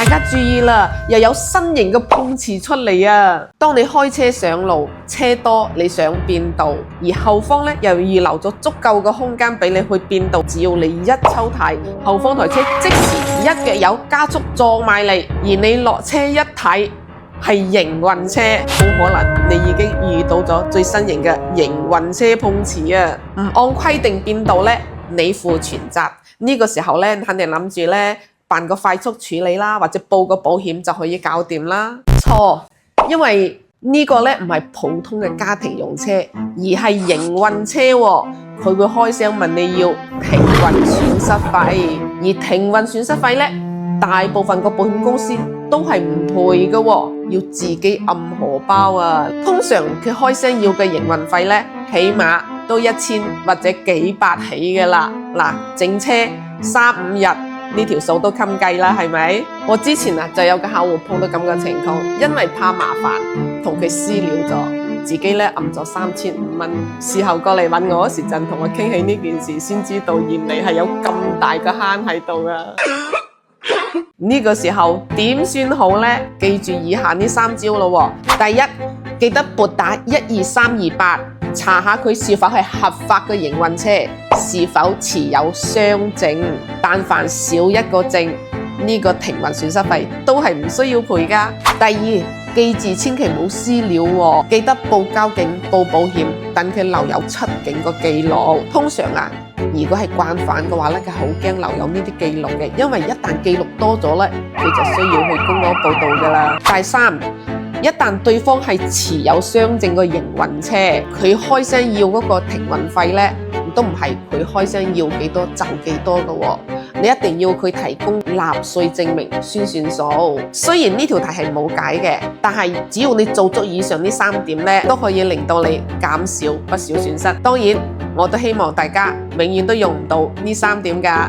大家注意啦，又有新型嘅碰瓷出嚟啊！當你開車上路，車多你想變道，而後方咧又預留咗足夠嘅空間俾你去變道，只要你一抽軚，後方台車即時一腳油加速撞埋嚟，而你落車一睇係營運車，好可能你已經遇到咗最新型嘅營運車碰瓷啊！唔按規定變道咧，你負全責。呢個時候咧，肯定諗住咧辦個快速處理啦，或者報個保險就可以搞掂啦。錯，因為呢個咧唔係普通嘅家庭用車，而係營運車喎。佢會開聲問你要停運損失費，而停運損失費咧，大部分個保險公司都係唔賠嘅喎，要自己揞荷包啊。通常佢開聲要嘅營運費咧，起碼都1000或者幾百起嘅啦。嗱，整車3-5日呢條數都襟計啦，係咪？我之前就有個客戶碰到咁嘅情況，因為怕麻煩，同佢私了咗，自己咧揞咗3500蚊。事後過嚟揾我嗰時陣，同我傾起呢件事，先知道原來係有咁大個坑喺度啊！呢個時候點算好呢？記住以下呢3招咯。第一，記得撥打12328，查下佢是否係合法嘅營運車，是否持有雙證。但凡少一個證，呢個停運損失費都係唔需要賠噶。第二，記住千祈唔好私了喎，記得報交警、報保險，等佢留有出境個記錄。通常如果係慣犯嘅話咧，佢好驚留有呢啲記錄嘅，因為一旦記錄多咗咧，佢就需要去公安報到噶啦。第三，一旦對方係持有雙證嘅營運車，佢開聲要嗰個停運費咧，都唔係佢開聲要幾多就幾多嘅喎。你一定要佢提供納稅證明先算數。雖然呢條題係冇解嘅，但係只要你做足以上呢3點咧，都可以令到你減少不少損失。當然，我都希望大家永遠都用唔到呢3點㗎。